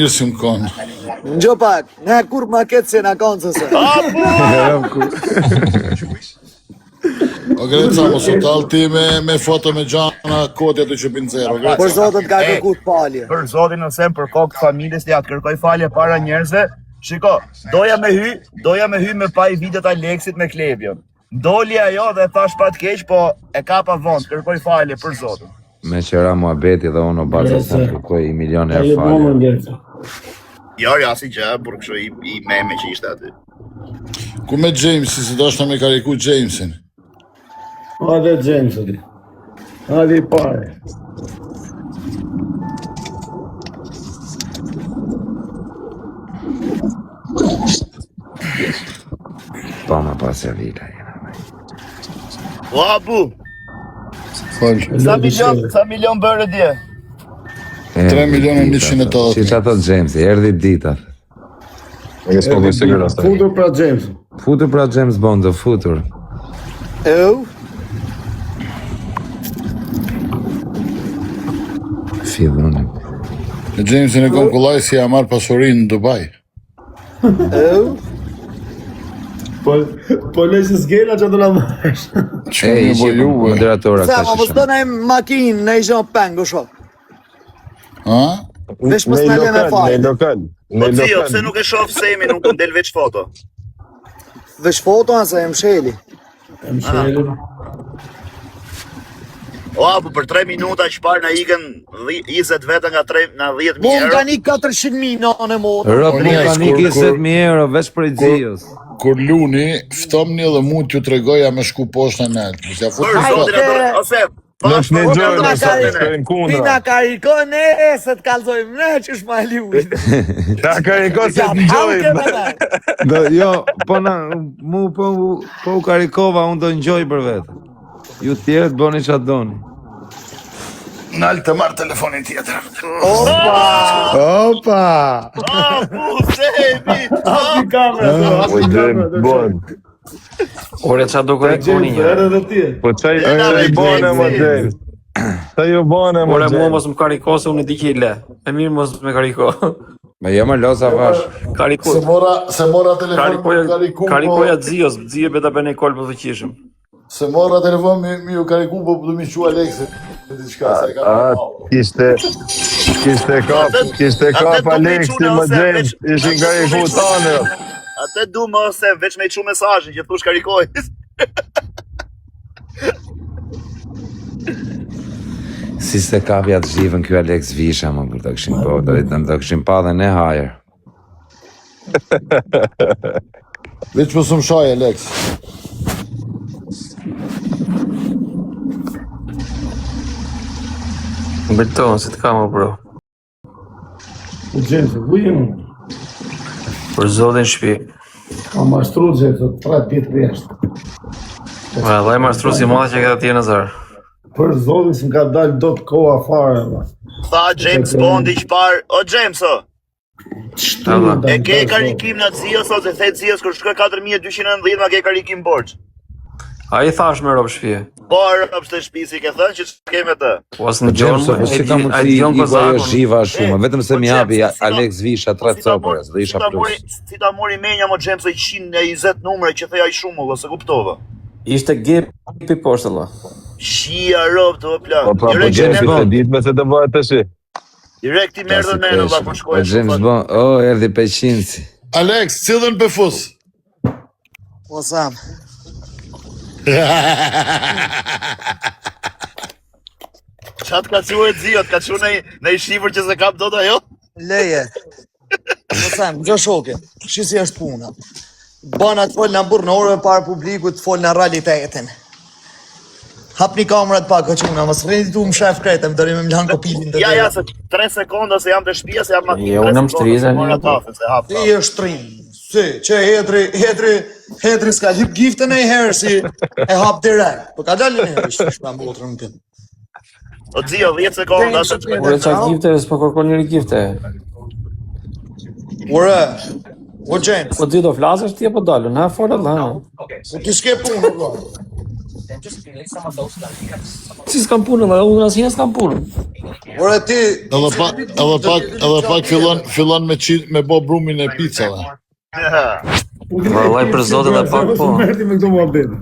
Mirësim konë. Në gjo pak, ne kur ma ketë se në konë sëse. O Greca, mos u talti me foto me gjana kodja të që pinë zero. Për zotën ka kërku të falje. Për zotin nëse për kokë familjes ja të kërkoj falje para njerëzve. Shiko, doja me hy me pa i videot Aleksit me Klebion. Doli ajo dhe thash pa të keq, po e ka pa vonë, kërkoj falje për zotin. Me qëra muhabeti dhe unë o bazë të kërkoj i milion e falje. Jo, si gjë, për kështu i meme që ishte aty. Ku me Jamesi, si do është me kariku Jamesin? Hadi James hadi. Hadi pare. Toma pas e vila jena. O Abu, Falë. sa milion bërë dje? 3 milionë 180. Si që ato Jamesi, erdi dita. Futur pra James. Futur pra James Bond, dhe futur. Fidhune. E Jamesin e konkullaj si ja marë pasurin në Dubai. Po nëjë s'gela që do la marrësh. Që një bo juve. Moderatora Sa, ka ma mos shishëm. do në e makinë në i zhën pengu shok. Ha? Vesh mos në le me falje. Po Cio, pse nuk e shoh Semi, nuk të del veç foto? Vesh foto asa e msheli. O Abu, për 3 minuta që parë na ikën 20 veta nga 10.000 Mo euro. nga një 400.000 në motë. Rob Po, një nice, ka një kur- 20.000 euro, veç për i Gjios. Kur luni, ftomni dhe mu t'ju tregoja me shku poshtë në net. Mos ja fut Për në zotin fat. atë, ose pas Ti për na karikon e se të kalzojmë ne që shma liu. Ta kariko se të gjojmë. Do, jo, po na, po u karikova, unë do njoj për vetë. Ju tjerët boni që atë doni. Nalë të marë telefonin tjetër. Opa! Abu, Semi! Hapi kamera. O dhem, bon. Ore qa do korrekoni një. Edhe dhe ti. Po qaj i bone më James. Qa ju bone më Ore mua James. mos më kariko se unë e di që i le. E mirë mos me kariko. Me jo më loza vash. Kariko. Se mora telefon me kariku. Karikoja Zios, Zio beta bëne kol për të qishëm. Se mora telefon me ju kariku, po du mi shu Aleksit. Diçka, se ka Kishte kap Alexi më James. Ishin kariku tane. Atë du më ose veç me i qu mesazhin që thush karikoj. Si se kapja të zhivën kjo Alex Visha, më kur të këshim po, do këshim pa dhe ne hajer. Veç më sum shaj, Alex. Beton, si të kam o bro. James, vujem. Për zotin shpi. A mashtru James, 3 pjetë jashtë. Dhe e mashtru si madhe që këta tje në zarë. Për zotin s'm ka dalë do të koha fare. Tha James Bondi që parë, o James o, e ke karikim në Zios, ose the Zios kër shkër 4290 ma ke karikim borç. A i thash me rob shpi. Po arëp shte shpisi ke thënë që që keme të. Po asë në gjonë, Po si ka mundësi e dion i për gojo zakon. zhiva shumë, vetëm se Po, mi hapi James, si ta- Alex Visha 3 copërës, dhe isha plus. Si ta mori menja mo James o 120 numre që theja i shumë, o se kuptova. Ishte gepi poshtë Allah. Shia rob të plan. Po pra, po James të ditë me se të bëhet të shi. Direkt i merë dhe menë, dhe po Po shkojë James Bond, erdi peqinci. Alex, cilën për fus? O Sam, Qatë ka që e Zio, ka që në i shifër që se kap do të ajo? leje. O Sam, gjo shoke, shisi është puna. Bana të folë në burë në orëve parë publiku të folë në realitetin. Hap një kamerat pak o quna, mos rrindi tu më shef kretem, dëri me më lanë kopilin të Ja, se 3 sekonda se jam të shpia, se jam makinë. Jo, unë më shtriza, Mora një, kafe, se hap. Ti është trin, si, që hetri s'ka hip giftën e i herë si e hap direkt. Po ka dalë një herë, ishte shpa motrën në kënë. O Zio, 10 sekonda, se të Ore qa gifte, s'po kërkon njëri gifte. Ure, o James, Po ti do flasësh ti apo dalën, ha, folat, ha. po ti s'ke punë, bro. Si s'kam punën, dhe unë asnjë s'kam punën. Ore ti... Edhe pak fillon me bo brumin e pizzave. Vallai për zotin e pak po. Merti me këto muhabete.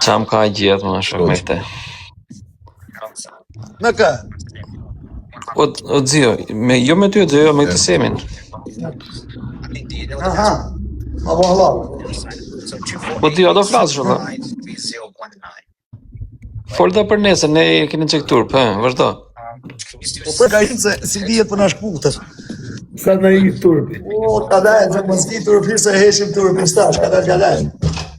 Çam ka gjithë më shok me këtë. Me kë? O zio, jo me ty, zio, me këtë semin. Aha. Apo halal. Po zio, do flasësh valla. Folta për nesër, ne keni çek turp, vazhdo. Po për ka imë se si vijet për na shkutër. Sa na i turpi. O, ka dalë, që mos vi turpi se heshim turpi stash, ka dalë.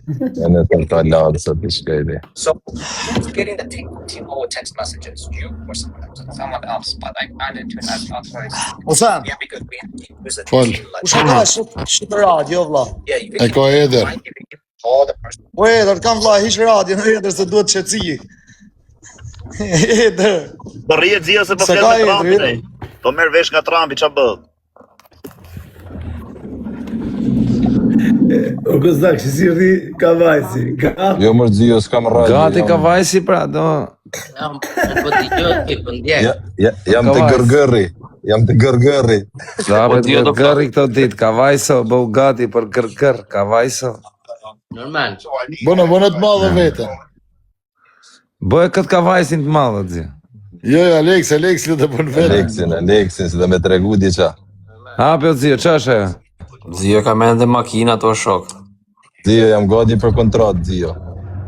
E në të ta larë sa të shkejti. So who's getting the team over text messages? You or someone else? But I find it not authorized. O sam, Yeah, because we use it. Fol. u shaka shqipë radio, vlla. Yeah, you E ka Eder. all the person. O Eder, kam vlla, hiq radio, në Eder se duhet qetësi. Eder. Po rrihet zia se po Se flet ka me Trumpin. Eder. Po merr vesh nga Trumpi, ç'a bëhet? O Kozak, që si rri Kavajsi. Jo më zio, s'kam radio. Gati ka vajsi pra, do. Jam të gërgëri. Jam të gërgëri. Da Po, për Dio do gërgëri këto ditë, ka vajso, bëu gati për gërgër, ka vajso. Bona të madhe vete. Bëhe këtë ka vajsin të madhe, zi. Jo, Alex le të bën vete. Aleksin, se dhe me tregu diqa. Hape o zio, qa është ajo? Zio ka me edhe makina to shok. Zio, jam gati për kontrat, zio.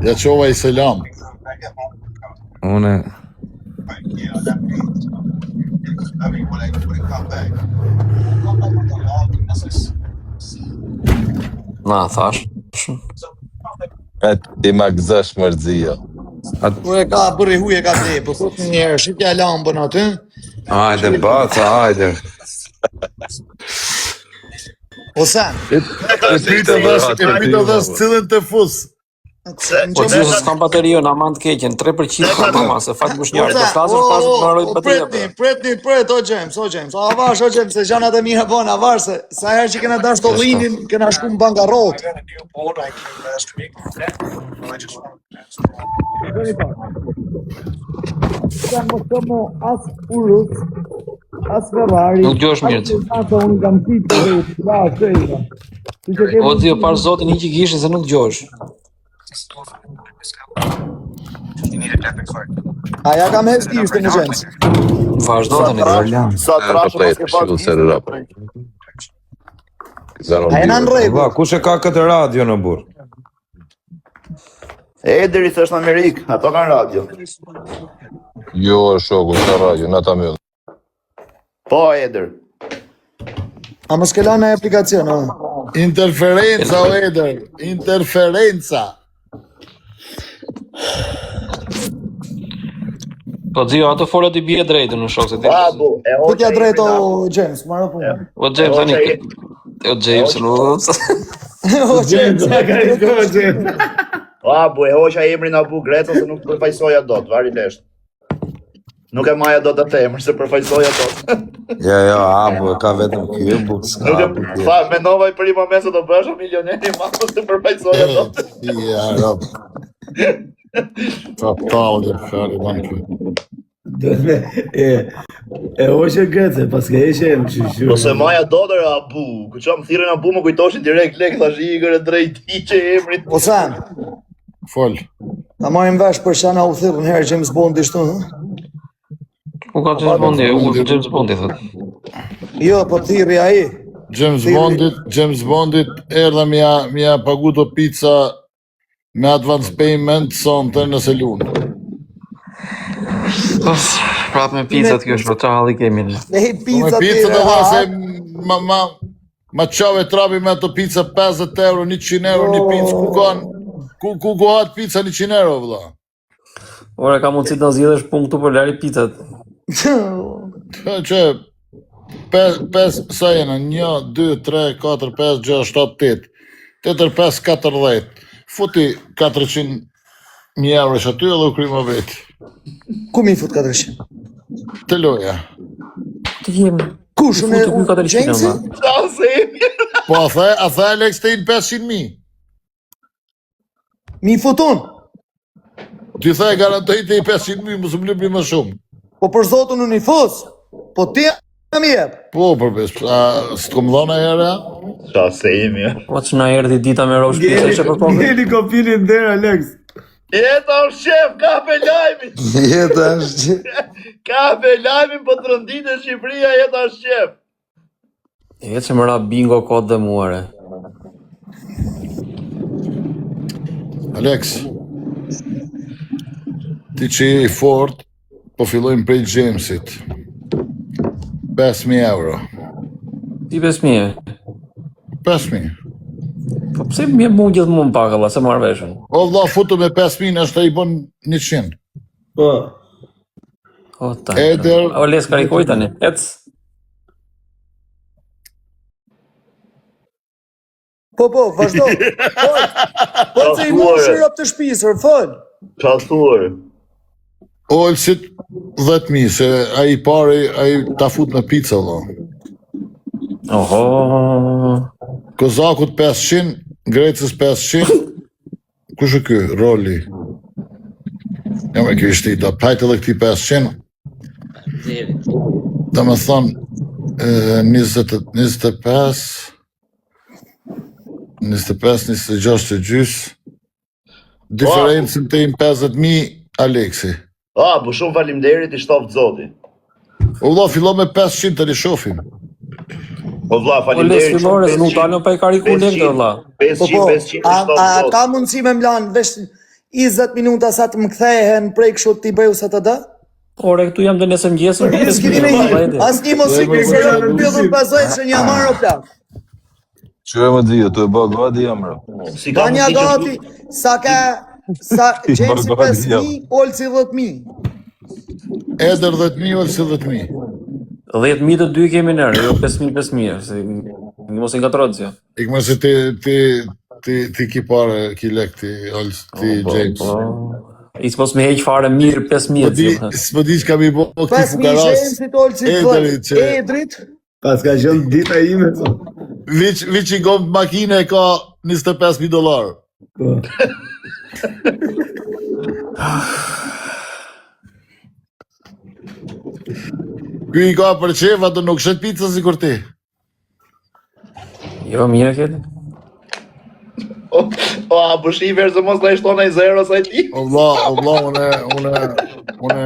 Ja qova i selam. Une... Na, thash. E ti ma gëzësh mërë zio. Ku e ka bërri huje ka te, po thot një herë, shqipja lambën aty. Hajde, baca, hajde. O sam, E pita dhe cilën të fus. Po zio se s'kam baterio, na mand keqen, 3% ka mama, se fat bush njarë, do flasësh pas të mbaroj bateria. Pret, o James. A vash, o James, se gjanat e mira bona, vash, se sa herë që kena dash të linin, kena shku në bankarot. Kanë mos tomo as urus, as Ferrari. Nuk gjosh mirë. Unë kam titë dhe O zio, par zotin i që kishin se nuk gjosh. Aja kam hes ti ishte në James. Vazhdo tani. Sa trashë mos ke pak. A jena në rregull. Va, kush e ka këtë radio në burë? Ederi thësh në Amerikë, ato kanë radio. Jo, shoku, ka radio, në ta mjëllë. Po, Eder. A mos ke lanë në aplikacion, o? Interferenca, o Eder. Interferenca. Po zio, ato folat i bie drejtë në shok se ti. Babu, e Po t'ja drejt o James, marrë punë. O James tani. O James nuk. O James, Babu, e hoqa emrin Abu Greca se nuk përfaqësoja dot, vari lesht. Nuk e maja dot atë emër se përfaqësoja dot. Ja, abu, e ka vetëm kjo, bu, s'ka Nuk e abu. fa, mendova i për i moment se do bësha milioner i madh se përfaqësoja dot. Ja, rap. Fatal, ja, fare, manke. E hoqe gëtë, pas ka eshe e më qëshu. Po se maja dotër Abu, ku qa më thirën Abu më kujtoshin direkt lek, thash i gërë drejt i që emrit. o Sam, Fol. ta marim vesh për shana u thirën herë James Bond ishtu, në? U ka James Bondi, James Bondi thot. Jo, po thiri aji. James Bondit erdha mja pagu do pizza me advance payment sonte nëse lunë. Prap me pizzat kjo është, qa halli kemi ne. Le hit Me pizza pizza tire, të dha se ha? ma qave trabi me ato pizza 50 euro, 100 euro, një pizza, ku hatë pizza 100 euro, vëlla. Ora ka mundësi të zgjidhësh punë këtu për lari pizzat. Që, 5, sa jena, 1, 2, 3, 4, 5, 6, 7, 8, 8, 5, 14, futi 400.000 euro që aty edhe u kryma vetë. Ku mi fut 400? Të loja. Të jemi. Kush, unë Futi ku 400 Jamesi? euro. Po, a the Alex të inë 500.000. Mi futun? Ti tha e garantoj të i 500.000, mos më lëpni më shumë. Po për zotën unë i fus. Po ti më jep. Po, përbes, së të kom dhona herë? Qa se jemi, ja. Po që na erdhi dita me rosh pizza që për kokën. Gjeni kopilin der, Alex. Jeta është shef, ka pe lajmin! Jeta është... Ka pe lajmin po të rëndit e Shqipëria, jeta është shef! E që më ra bingo kod dhe muare. Alex, ti që i fort, po fillojmë prej Jamesit. 5.000 euro. Ti 5.000. 5.000. Po pse më mu gjithmonë pak alla, se marrë veshën. O vlla, futu me 5.000, është ai bën 100. Po. O ta. Eder. O les karikoj tani. Ec. Po, vazhdo. Po që i mund shirop të shpisër, fol. Qa thuar? Olsit 10.000, se ai pari, ai ta fut në pizza, vlla. Oho. Kozakut 500, Grecës 500, kush e ky, Roli? Ja me kjo ishte i da pajt edhe këti 500. Da me thonë, 25, 26 të gjys, diferencën të im 50.000, Aleksi. Po shumë falimderit i shtoftë zoti. O vlla, fillo me 500 të një shofim. Po vlla, O les falimderit. fillore, s'nu talon pa i kariku lek dhe vlla. 500 i shtoftë a zoti. ka mundësi me mlan vesh 20 minuta sa të më kthehen prej kështu ti bëju sa të dë? Ore, këtu jam dhe nesër mëgjesën. Asnjë mos i kërkoj në mbyllur pasoj se një marr o plak. Që e më dhjo, të e bë gati jam, bro. Si ka Ka një mundësi që gati sa Gjemsi 5.000, Olci 10.000. Eder 10.000, Olsi 10.000. 10.000 të dy kemi nërë, jo 5.000, se mos e nga të rodë, jo. Ikme se ti ki pare, ki lek ti, Ols, ti James. I s'pos me heq fare mirë 5.000. S'po di që kam i bo këti 5.000 fukaras. Gjemsit, Olci Ederit që... Edrit. Pas ka qenë dita ime, so. Vic i gom makine e ka $25.000. Po. Ky i ka për qef, ato nuk shet pizza si kur ti. Jo, mire këtë. O, a bushi verë se mos la ishton e zero sa i ti. O vlla, une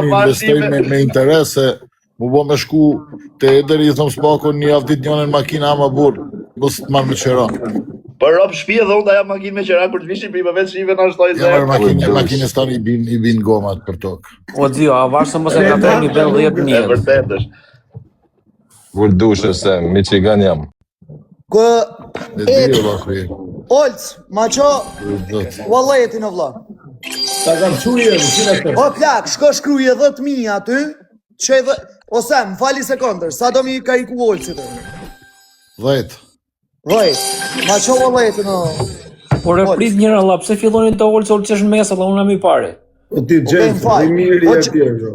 investoj me interese, mu bo me shku te Ederi, i thom s'pako një avdit njën e makina ama burë, mos të marrë me qera. Për rob shpi edhe unë da jam makinë me qera, kur të vishin për i vetë shive në ashtoj Ja zero. marrë makinës tani i bin gomat për tokë. O, dzio, a vashë se mos e ka të një bel 10.000. E vërtet është. Vull dushë se, Michigan jam. Kë Dhe di o bakri. Olc, ma qo Wallajetin o vlla. Ta kam quje, në të. O plak, shko shkruje 10.000 aty, që edhe, ose më fali sekundër, sa do mi kariku Olcit e? 10. Vajt, ma qo Wallajetin o... Por e prit njëra la, pse fillonin të olë që olë që është mes, alla unë am i pare. O ti James, fal. i mirë i O, atje, bro.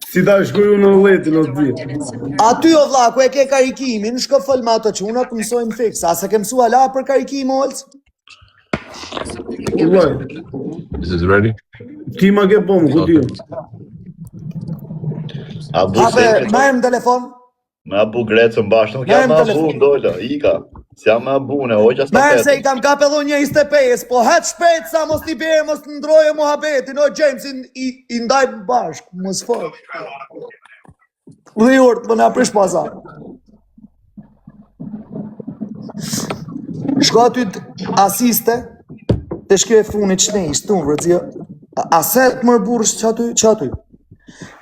Si ta shkuju në letin, o ti. Aty o vlla, ku e ke karikimin, shko fëll me ato quna të mësojmë fix. A se ke mësu ala për karikim, Olc? Ullaj, Is it ready? ti ma ke pomë, ku ti? A bu Hape, se... marrë më telefon? Me abu Grecën bashkë, nuk jam me abu dolla, ika. S'jam me abu, ne hoqa s'ta Merë se petë. i kam ka pedhu një 25, po het shpejt sa mos t'i bjerë, mos t'ndroje muhabetin, o Jamesin i ndajmë bashkë, mos fort. Dhe i orët, më nga prish pazar. Shko aty asiste, të shkjo e funit që ne ishtë tunë, rëzio. Aset mërë burës që aty.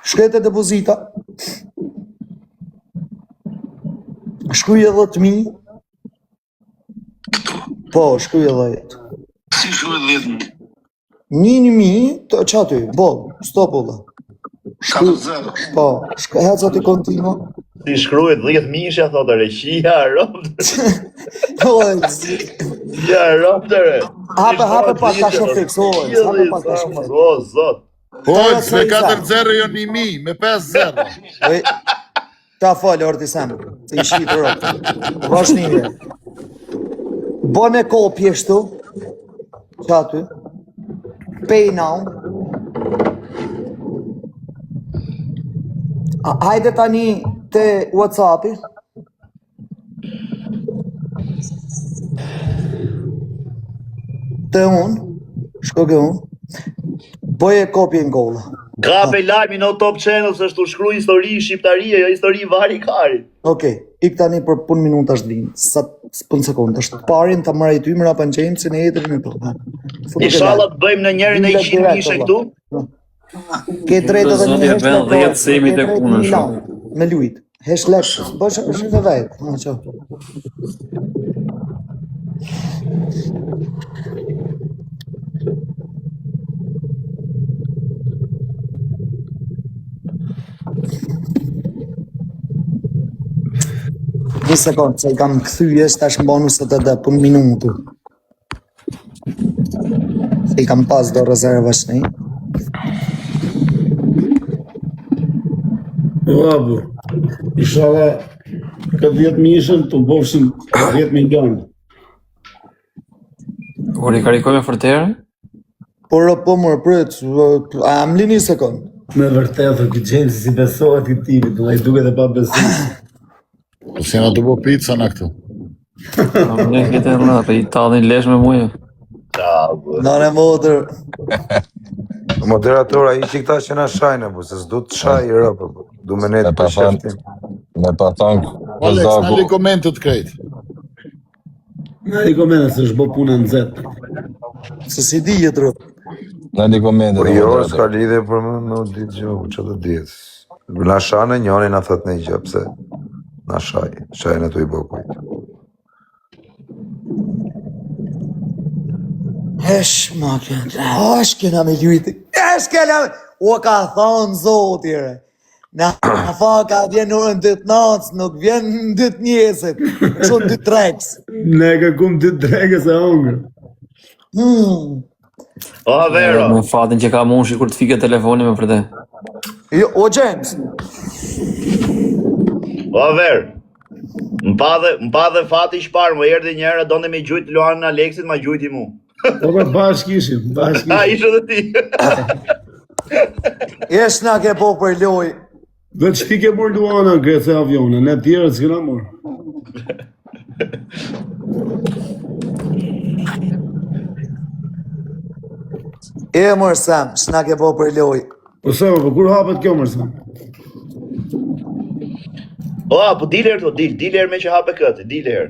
Shkete depozita. Shkruje 10.000. Po, shkruje 10. Si shkruje 10.000? 1.000, që aty, bol, stop ulla. 4-0. Po, hec aty kontinua. Si shkruhet 10.000 shja thotare, qia roptëre. Qia roptëre. Hape pak ka shofik, hape pak ka shofik. O, zot. Olc, me 4-0 jo 1.000, me 5-0. Ta falë, ordi semë, të i shqitë rëpë. Vash një. Bone kopje shtu, që aty, pay now. Hajde tani te WhatsAppi. Te unë, shko ke unë, boje kopje në golla. Kape lajmi no Top Channels është u shkru histori shqiptarie, jo histori vari kari. Okej, ik tani për pun minuta është linë, sa pun sekundë, është parin të marrë i ty mëra për në Jamesin e jetërin e përta. Inshallah të bëjmë në njërin e 100 mishe këtu. Ke drejtë edhe një Zotje bën 10 semi tek puna shumë. Me lujt, hesh lek, bësh është në vetë. Qo. Një sekundë, se I kam këthyjes, tash më bonu se të dhe pun minutu. Se I kam pas do rezerva shnej. Babu, inshallah, këtë 10 mishën të bofshim 10 milion. Kur I karikoj me fërterë? Por po më prit, a më lini një sekund. Me vërtet, këtë gjenë si besohet I timi, të I duke dhe pa besim. Si na të bo pizza në këtu. Ne këtë e rrëna, I tallin lesh me muje. Nane motër. Moderatora, I që këta që na shajnë, po, se s'du të shaj I rëpë, po. Du me netë për sheftim. Me pa thonë, Alex, në li komentet krejt. Në i komendë se është bo puna në zetë. Se si di jetërë. në li komendet. Po jo, s'ka lidhe për me u ditë gjë, që të ditë. Na shane njoni na thët në I gjë, pse na shajnë e tu I bokujt. Hesh, ma kënë, hesh këna me ljujti. Hesh këna me... O ka thonë zotire. Në faka vjen orën 8:09, nuk vjen 8:20. Shumë 2:03. Ne ka kumë 2-3 se hongër. O, Vero. Me fatin që ka munshi kur të fike telefoni me për te. Jo, o James. O, Ver. Më pa dhe fati shparë, më erdhi njëra, donde me gjujt Luanën Aleksit, ma gjujti mu. Po ka bashkë ishim, A, ishë dhe ti. Jesh na ke po për loj. Dhe që ti ke mor Luana në Grece avione, ne tjere s'kena mor. E mërë Sam, shna ke po për loj. Po se, po kur hapet kjo mërë? O, po diler to, diler me që hape këtë, diler.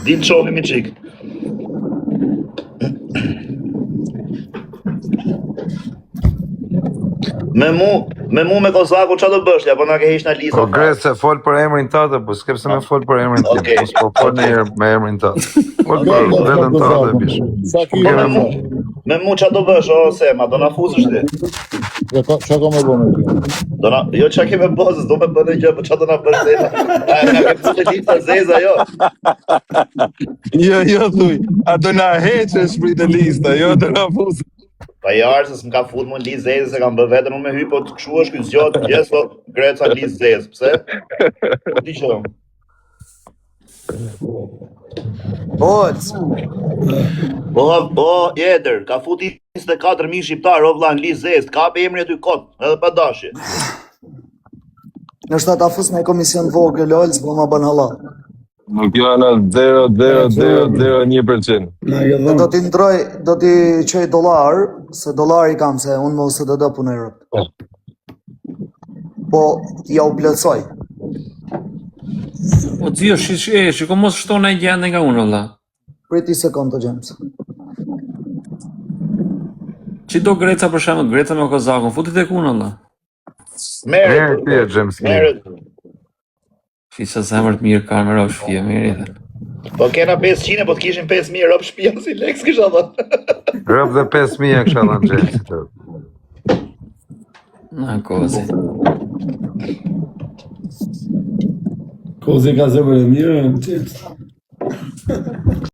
Dil qovi mi qik. Me mu me Kozaku qa do bësh, ja, po na ke hish në lisa. Po Grece, fol për emrin tëtë, po s'ke pse me fol për emrin tim, Okej. po fol në me emrin tëtë. Fol për vetën tëtë, bish. Sa ki Po me mu qa do bësh, o Sema, do na fuzësh ti. Qa ka me bo me ti? Jo qa ke me bëzës, do me bënë gjë, po qa do na bësh Sema. A nga ke puse lisa zeza, jo. Jo, thuj, a do na heqesh për të lista, jo do na fuzë. Pa jarë, se s'm ka fut mu në lisë zezë, se kam bë vetën unë me hy, po të kshu është këtë zjotë, gjesë, po Greca lisë zezë, pse? Po ti që? Olc. O, Eder, ka fut 24.000 shqiptarë, o vla në lisë zezë, ka pe emri aty kot, edhe pa dashje. Në shtë ta fus me komision vogël, Olc, po ma bën halal. Nuk janë 0,0001%. Na ke Do dhënë. t'i ndroj, do t'i qoj dollar, se dollar I kam, se unë më ose do punë Europë. Po, ja u plëtsoj. O dzio, shiko mos shtona I gjende nga unë, valla. Priti sekund të James. Që do Greca për shemë, Greca me Kozakun, futit e kunë, valla. Merë ti e James Lee. Merët. Fisa zemër të mirë ka me rafë shpia, mirë edhe. Po kena 500, po t'kishin 5.000, rëp shpia si leks kisha dhënë. Rëp dhe 5.000 e kësha dhënë James. Na kozi. Kozi ka zemër e mirë, në qëtë.